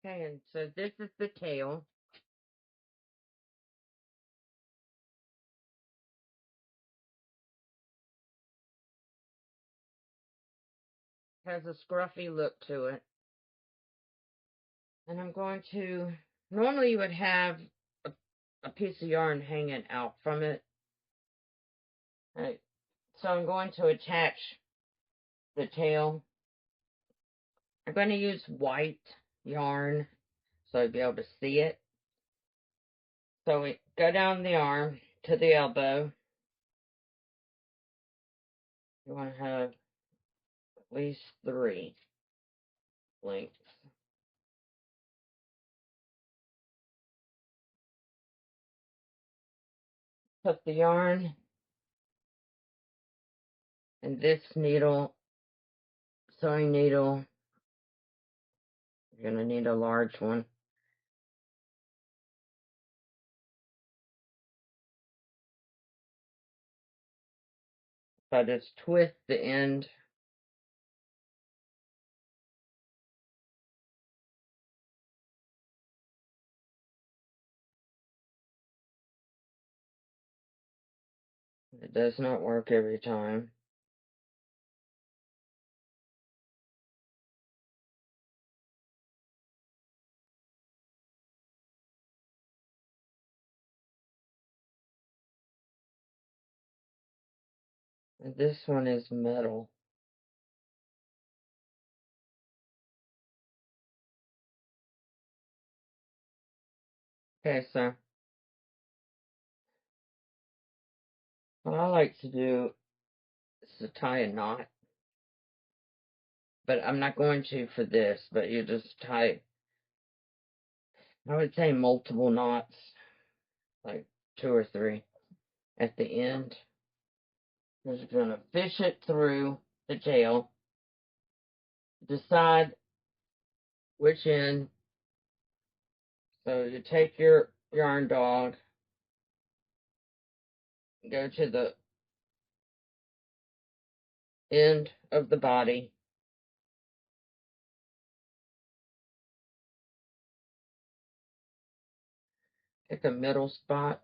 Okay, and so this is the tail. Has a scruffy look to it. And I'm going to, normally you would have a piece of yarn hanging out from it. Right. So I'm going to attach the tail. I'm going to use white yarn so you'll be able to see it. So we go down the arm to the elbow. You want to have at least 3 lengths. Put the yarn in this needle, sewing needle. You're going to need a large one. So I just twist the end. It does not work every time. And this one is metal. Okay, so what I like to do is to tie a knot. But I'm not going to for this, but you just tie, I would say multiple knots, like 2 or 3 at the end. You're just going to fish it through the tail. Decide which end. So you take your yarn dog, go to the end of the body, pick a middle spot.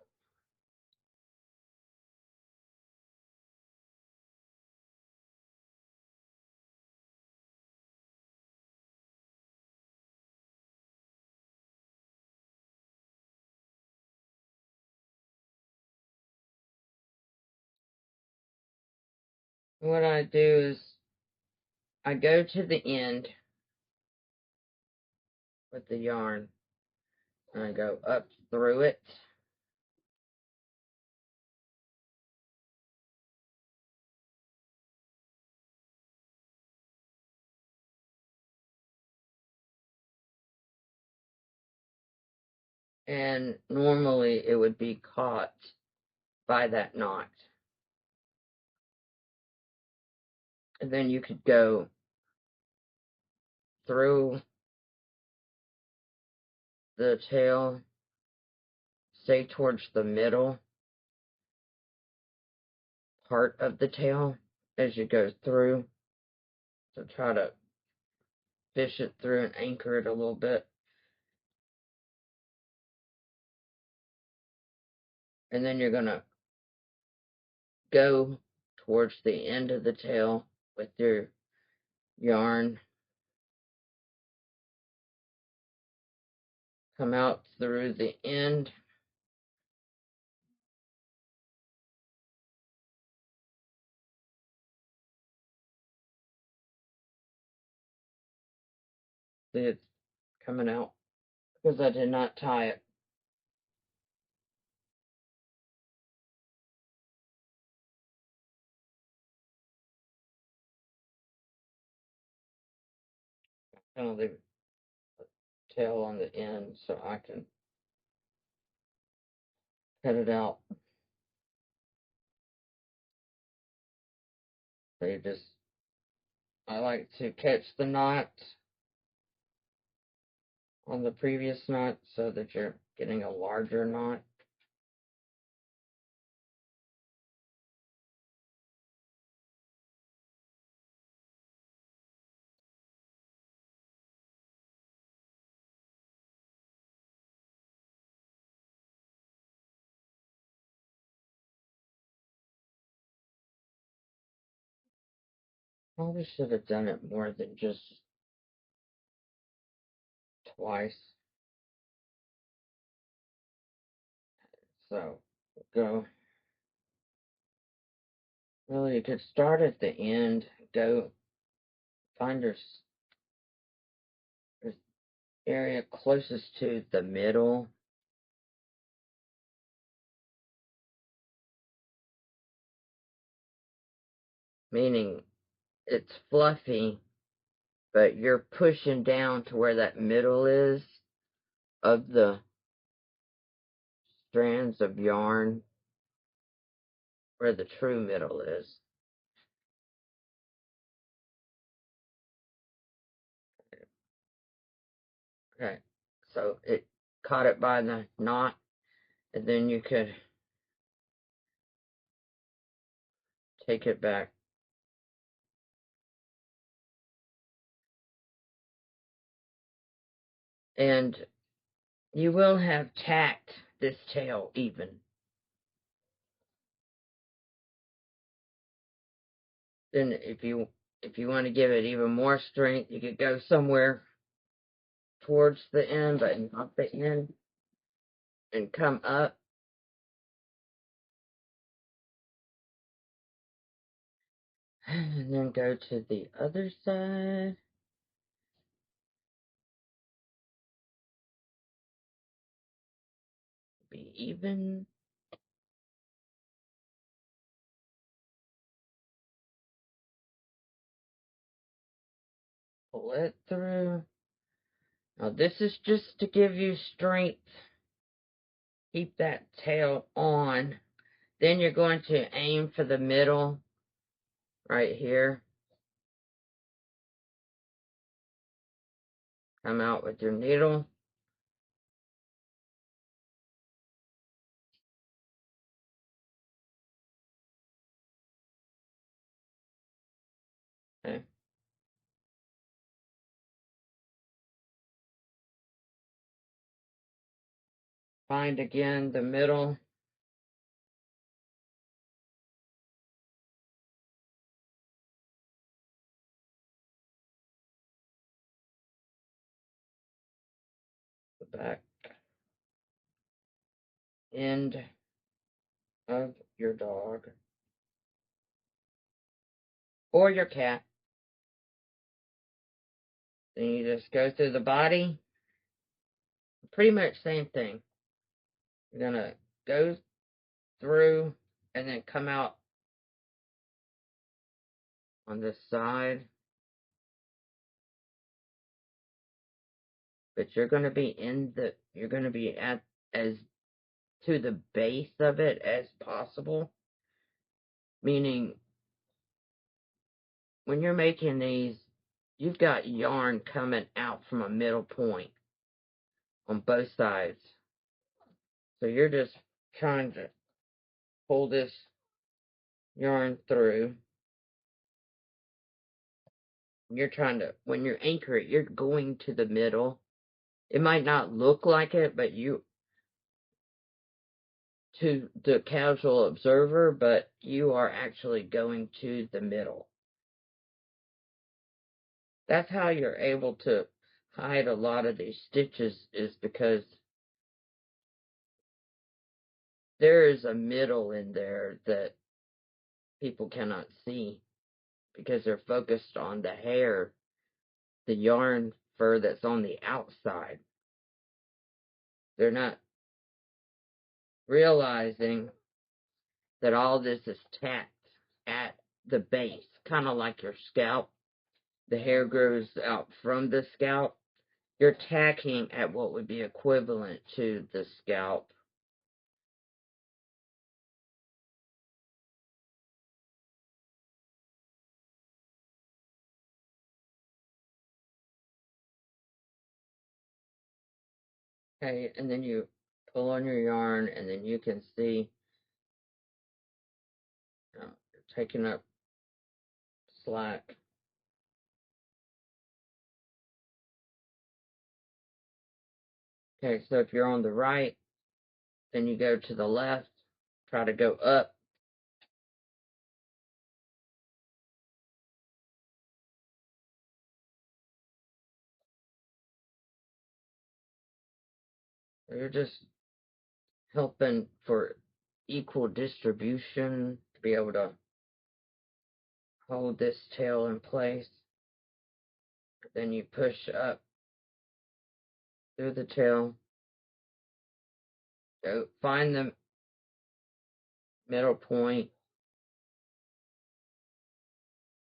What I do is I go to the end with the yarn and I go up through it. And normally it would be caught by that knot. And then you could go through the tail, say towards the middle part of the tail as you go through. So try to fish it through and anchor it a little bit. And then you're going to go towards the end of the tail with your yarn. Come out through the end. See, it's coming out because I did not tie it. I'm going to leave the tail on the end so I can cut it out. So you just, I like to catch the knot on the previous knot so that you're getting a larger knot. Probably should have done it more than just twice. So, go. Really, you could start at the end, go find your area closest to the middle. Meaning it's fluffy, but you're pushing down to where that middle is of the strands of yarn, where the true middle is. Okay, so it caught it by the knot, and then you could take it back. And you will have tacked this tail even. Then if you want to give it even more strength, you could go somewhere towards the end, but not the end, and come up. And then go to the other side. Be even. Pull it through. Now this is just to give you strength. Keep that tail on. Then you're going to aim for the middle right here. Come out with your needle. Okay. Find again the middle. The back end of your dog. Or your cat. Then you just go through the body. Pretty much same thing. You're going to go through and then come out on this side. But you're going to be you're going to be at as to the base of it as possible. Meaning, when you're making these, you've got yarn coming out from a middle point on both sides. So you're just trying to pull this yarn through. You're trying to, when you anchor it, you're going to the middle. It might not look like it, but to the casual observer, but you are actually going to the middle. That's how you're able to hide a lot of these stitches, is because there is a middle in there that people cannot see because they're focused on the hair, the yarn fur that's on the outside. They're not realizing that all this is tacked at the base, kind of like your scalp. The hair grows out from the scalp. You're tacking at what would be equivalent to the scalp. Okay, and then you pull on your yarn, and then you can see you're taking up slack. Okay, so if you're on the right, then you go to the left, try to go up. You're just helping for equal distribution to be able to hold this tail in place. Then you push up through the tail. Go find the middle point.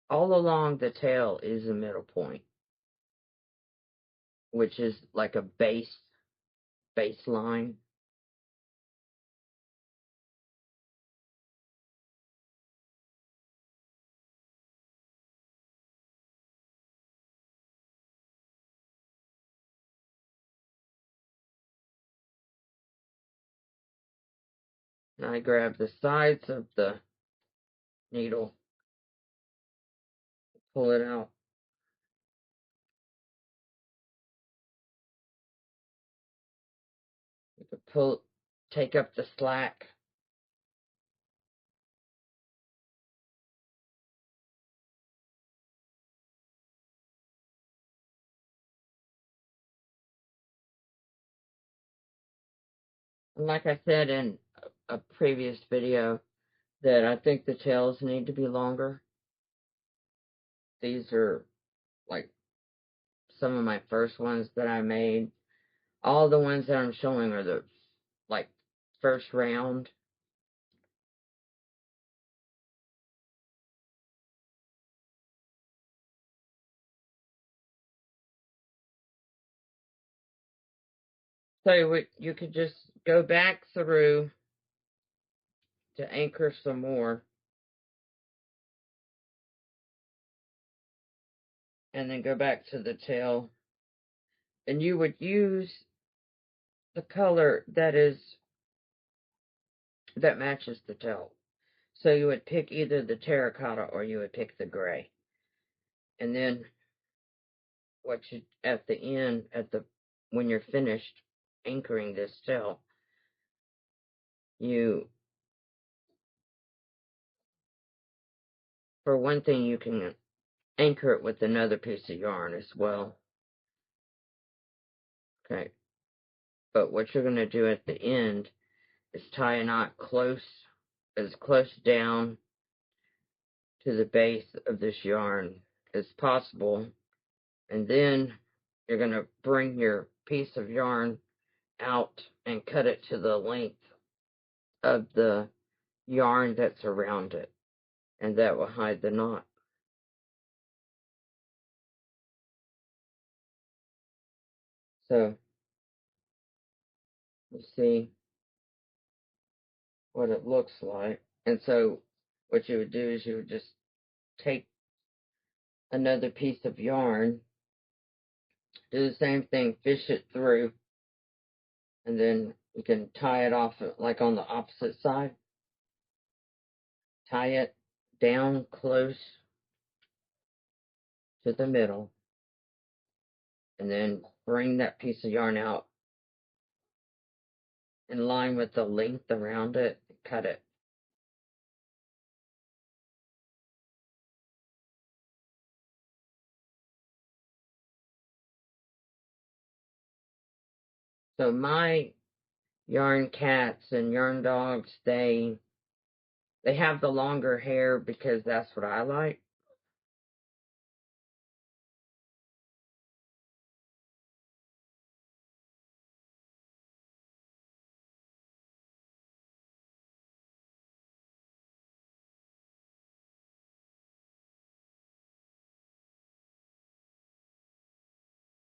All along the tail is a middle point, which is like a baseline. And I grab the sides of the needle, pull it out. You can take up the slack. And like I said in a previous video, that I think the tails need to be longer. These are like some of my first ones that I made. All the ones that I'm showing are the like first round. So you could just go back through to anchor some more, and then go back to the tail. And you would use the color that matches the tail. So you would pick either the terracotta or you would pick the gray. And then at the end, when you're finished anchoring this tail, for one thing, you can anchor it with another piece of yarn as well. Okay. But what you're going to do at the end is tie a knot as close down to the base of this yarn as possible. And then you're going to bring your piece of yarn out and cut it to the length of the yarn that's around it. And that will hide the knot. So, you see what it looks like. And so, what you would do is you would just take another piece of yarn, do the same thing, fish it through, and then you can tie it off like on the opposite side. Tie it down close to the middle, and then bring that piece of yarn out in line with the length around it, cut it. So my yarn cats and yarn dogs, they have the longer hair because that's what I like.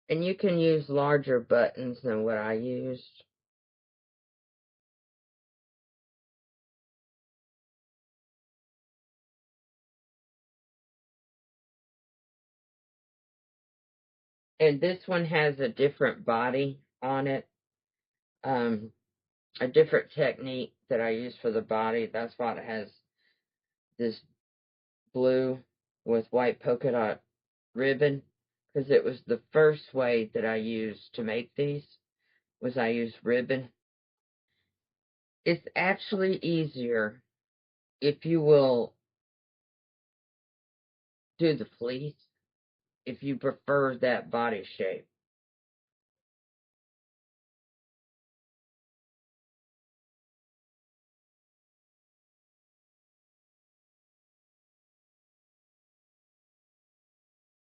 And you can use larger buttons than what I used. And this one has a different body on it. A different technique that I use for the body. That's why it has this blue with white polka dot ribbon, because it was the first way that I used to make these, was I used ribbon. It's actually easier if you will do the fleece, if you prefer that body shape.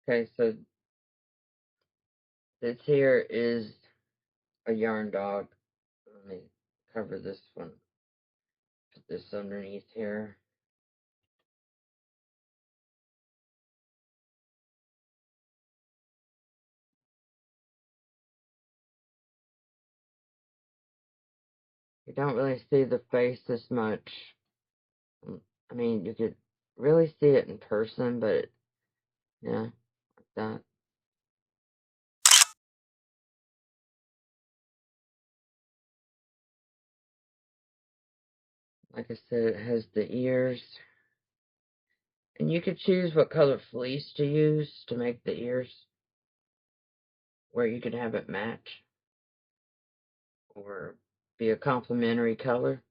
Okay, so this here is a yarn dog. Let me cover this one. Put this underneath here. You don't really see the face as much. I mean, you could really see it in person, but yeah, like that. Like I said, it has the ears. And you could choose what color fleece to use to make the ears, where you could have it match or be a complementary color.